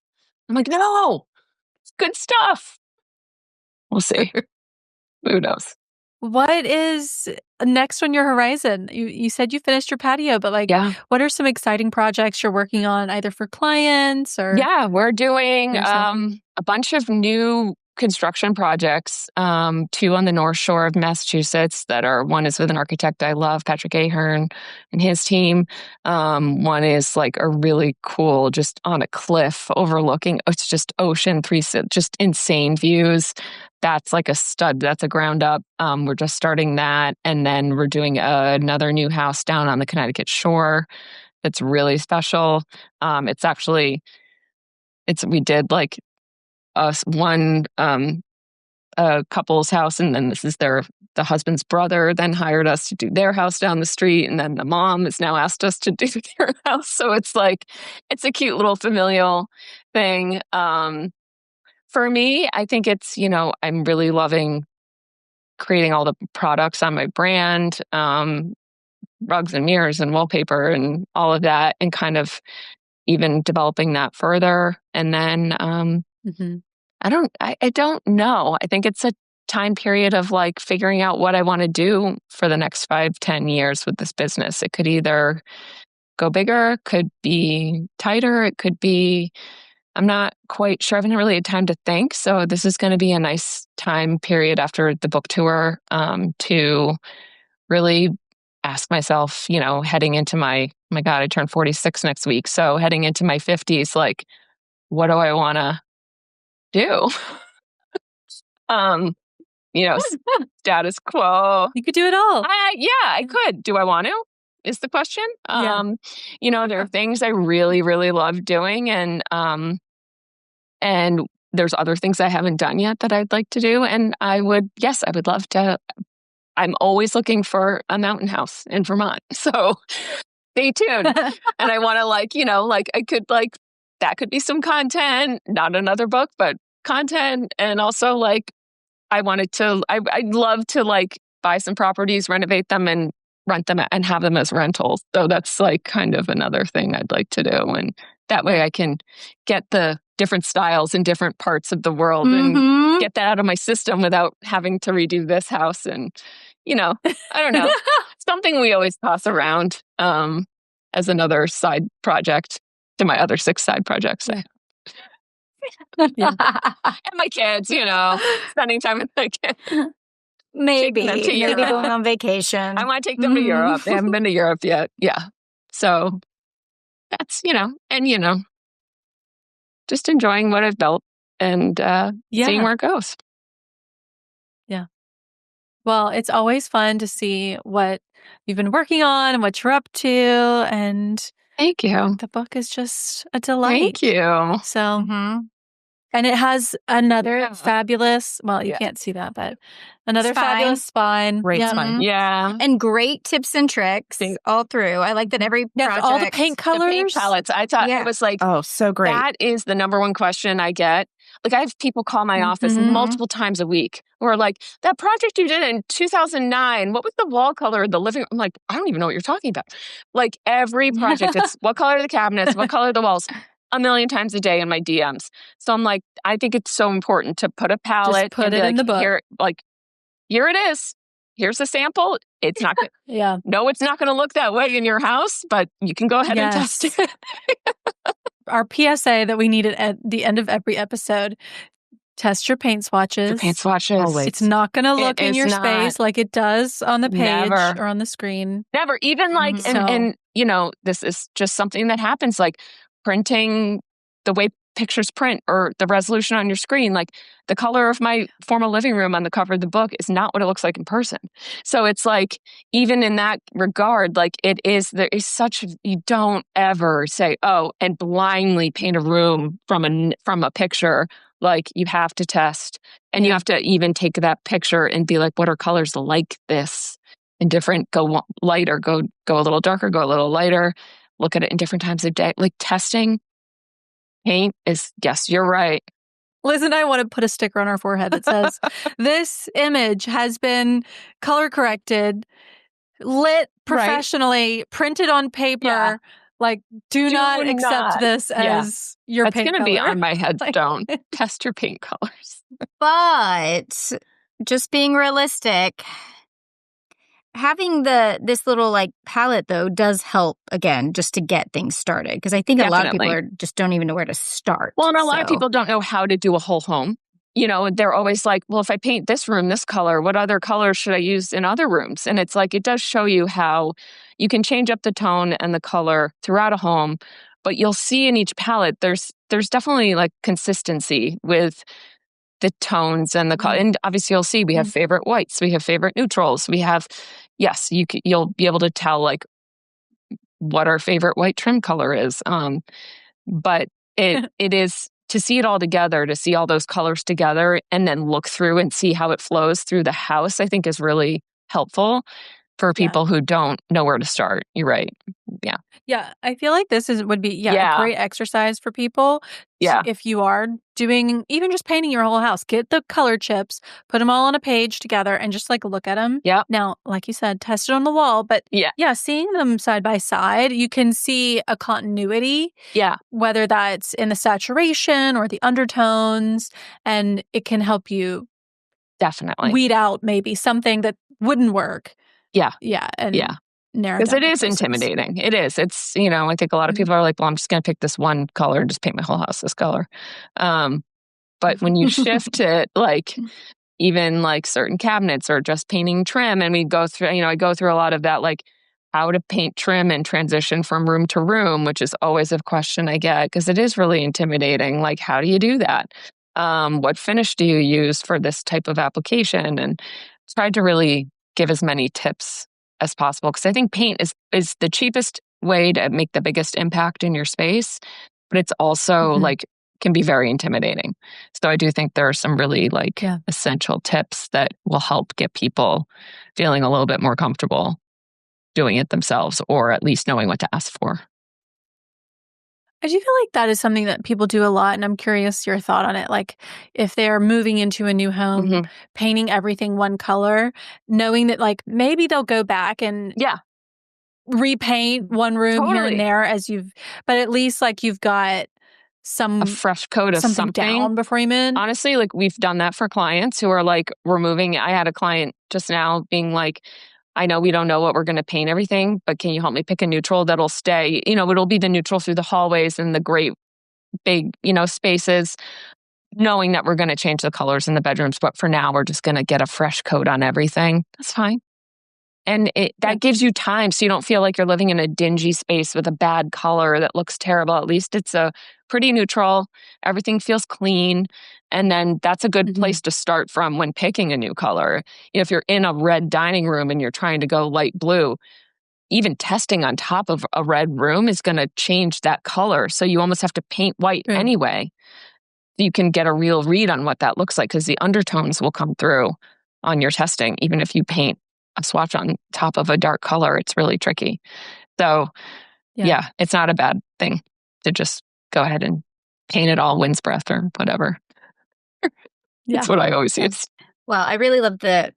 I'm like, no, it's good stuff. We'll see. Who knows?
What is next on your horizon? You said you finished your patio, but what are some exciting projects you're working on either for clients or?
Yeah, we're doing a bunch of new construction projects, 2 on the North Shore of Massachusetts one is with an architect I love, Patrick Ahern and his team. One is like a really cool, just on a cliff overlooking, it's just ocean, just insane views. That's like a stud. That's a ground up. We're just starting that. And then we're doing another new house down on the Connecticut shore. That's really special. We did like one a couple's house, and then this is the husband's brother then hired us to do their house down the street, and then the mom has now asked us to do their house. So it's a cute little familial thing. For me, I think it's, I'm really loving creating all the products on my brand, rugs and mirrors and wallpaper and all of that, and kind of even developing that further. And then I don't know. I think it's a time period of like figuring out what I want to do for the next 5-10 years with this business. It could either go bigger, could be tighter, it could be, I'm not quite sure. I haven't really had time to think. So this is going to be a nice time period after the book tour to really ask myself, heading into my God, I turned 46 next week. So heading into my 50s, like, what do I want to do? Status quo.
You could do it all.
I could. Do I want to? Is the question. There are things I really, really love doing, and there's other things I haven't done yet that I'd like to do. And I would love to. I'm always looking for a mountain house in Vermont. So stay tuned. And I want to I could that could be some content, not another book, but content. And also I'd love to buy some properties, renovate them and rent them and have them as rentals. So that's kind of another thing I'd like to do. And that way I can get the different styles in different parts of the world and get that out of my system without having to redo this house. And, I don't know, something we always toss around as another side project to my other 6 side projects. And my kids, spending time with my kids.
Maybe going on vacation.
I want to take them to Europe. They haven't been to Europe yet. Yeah. So that's, just enjoying what I've built and seeing where it goes.
Yeah. Well, it's always fun to see what you've been working on and what you're up to. And
thank you.
The book is just a delight.
Thank you.
So, and it has another fabulous, well, you can't see that, but another fabulous spine.
Great spine.
Yeah.
And great tips and tricks all through. I like that every project.
All the paint colors.
The paint palettes. I thought it was
oh, so great.
That is the number one question I get. I have people call my office multiple times a week who are like, that project you did in 2009, what was the wall color of the living room? I'm like, I don't even know what you're talking about. Every project, it's what color are the cabinets, what color are the walls, a million times a day in my DMs. So I'm like, I think it's so important to put a palette.
Just put it in the book.
Here it is. Here's a sample. It's not going No, it's not going to look that way in your house, but you can go ahead and test it.
Our PSA that we needed at the end of every episode: test your paint swatches.
Always.
It's not going to look in your space like it does on the page or on the screen.
Never. Even and this is just something that happens, printing the way pictures print or the resolution on your screen. The color of my former living room on the cover of the book is not what it looks like in person. So it's even in that regard, there is such, you don't ever say, oh, and blindly paint a room from a picture. You have to test, and you have to even take that picture and be like, what are colors like this in different, go lighter, go a little darker, go a little lighter, look at it in different times of day. Testing paint is, yes, you're right.
Liz and I want to put a sticker on our forehead that says, this image has been color corrected, lit professionally, printed on paper. Do not accept this as your
That's
paint color.
That's going to be on my headstone. Test your paint colors.
But just being realistic, having this little palette though does help, again, just to get things started, because I think a lot of people just don't even know where to start.
Well, and a lot of people don't know how to do a whole home. They're always like, well, if I paint this room this color, what other colors should I use in other rooms? And it's it does show you how you can change up the tone and the color throughout a home, but you'll see in each palette there's definitely consistency with the tones and the color. And obviously you'll see we have favorite whites, we have favorite neutrals, we have, you'll be able to tell what our favorite white trim color is. But it is to see it all together, to see all those colors together and then look through and see how it flows through the house, I think is really helpful. for people who don't know where to start. You're right. Yeah.
Yeah. I feel like this would be a great exercise for people.
Yeah.
If you are doing, even just painting your whole house, get the color chips, put them all on a page together and just like look at them.
Yeah.
Now, like you said, test it on the wall. But seeing them side by side, you can see a continuity.
Yeah.
Whether that's in the saturation or the undertones. And it can help you
definitely
weed out maybe something that wouldn't work.
Yeah.
Yeah. And narrow
because
down
it is intimidating. It is. It's, I think a lot of people are like, well, I'm just going to pick this one color and just paint my whole house this color. But when you shift it, like even like certain cabinets or just painting trim, and we go through, I go through a lot of that, like how to paint trim and transition from room to room, which is always a question I get because it is really intimidating. Like, how do you do that? What finish do you use for this type of application? And tried to really give as many tips as possible because I think paint is the cheapest way to make the biggest impact in your space, but it's also like can be very intimidating. So I do think there are some really like essential tips that will help get people feeling a little bit more comfortable doing it themselves or at least knowing what to ask for.
I do feel like that is something that people do a lot, and I'm curious your thought on it. Like, if they're moving into a new home, painting everything one color, knowing that like maybe they'll go back and repaint one room here and there but at least like you've got a
fresh coat of something
down before you move.
Honestly, like we've done that for clients who are like, we're moving. I had a client just now being like, I know we don't know what we're going to paint everything, but can you help me pick a neutral that'll stay? It'll be the neutral through the hallways and the great big, spaces, knowing that we're going to change the colors in the bedrooms. But for now, we're just going to get a fresh coat on everything. That's fine. And that gives you time so you don't feel like you're living in a dingy space with a bad color that looks terrible. At least it's a pretty neutral. Everything feels clean. And then that's a good place to start from when picking a new color. If you're in a red dining room and you're trying to go light blue, even testing on top of a red room is going to change that color. So you almost have to paint white anyway. You can get a real read on what that looks like because the undertones will come through on your testing, even if you paint a swatch on top of a dark color. It's really tricky. So it's not a bad thing to just go ahead and paint it all wind's breath or whatever. That's what I always use.
Well, I really love the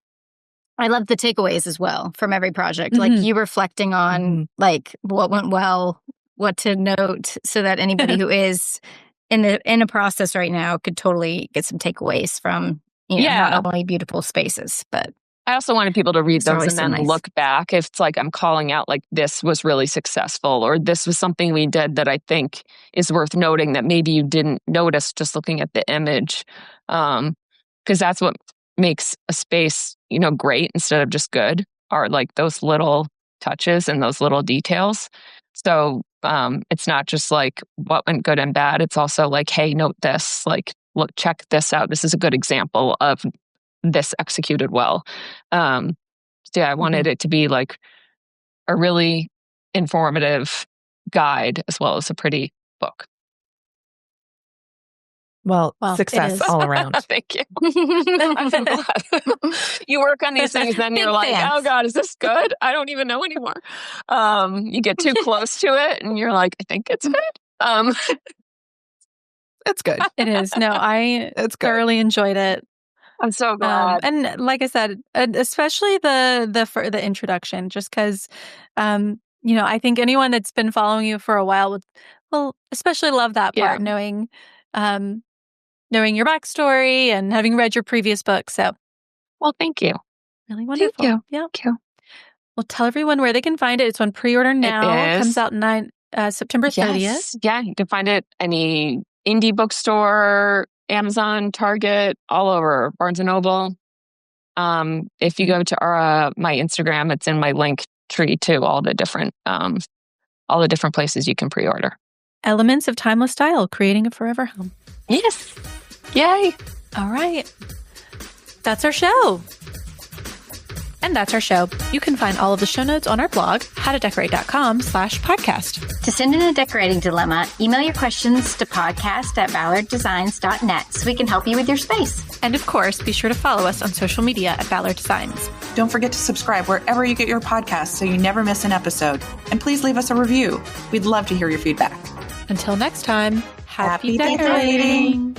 takeaways as well from every project. Like you reflecting on like what went well, what to note so that anybody who is in a process right now could totally get some takeaways from, not only beautiful spaces, but
I also wanted people to read those and then look back. If it's like I'm calling out like this was really successful or this was something we did that I think is worth noting that maybe you didn't notice just looking at the image. Because that's what makes a space, great instead of just good are like those little touches and those little details. So it's not just like what went good and bad. It's also like, hey, note this, like, look, check this out. This is a good example of this executed well. I wanted it to be like a really informative guide as well as a pretty book.
Well, success all around.
Thank you. I'm so glad. You work on these things, then you're like, oh God, is this good? I don't even know anymore. You get too close to it and you're like, I think it's good.
It's good.
It is. No, I thoroughly enjoyed it.
I'm so glad.
And like I said, especially the introduction, just because, I think anyone that's been following you for a while will especially love that part, knowing your backstory and having read your previous book. So,
well, thank you.
Really wonderful.
Thank you.
Yeah.
Thank you.
Well, tell everyone where they can find it. It's on pre-order now. It comes out September 30th.
Yes. Yeah, you can find it any indie bookstore, Amazon, Target, all over, Barnes & Noble. If you go to my Instagram, it's in my link tree too, all the different places you can pre-order.
Elements of Timeless Style, Creating a Forever Home.
Yes. Yay.
All right. That's our show. And that's our show. You can find all of the show notes on our blog, howtodecorate.com/podcast.
To send in a decorating dilemma, email your questions to podcast@ballarddesigns.net so we can help you with your space.
And of course, be sure to follow us on social media at Ballard Designs.
Don't forget to subscribe wherever you get your podcasts so you never miss an episode. And please leave us a review. We'd love to hear your feedback.
Until next time, happy
decorating.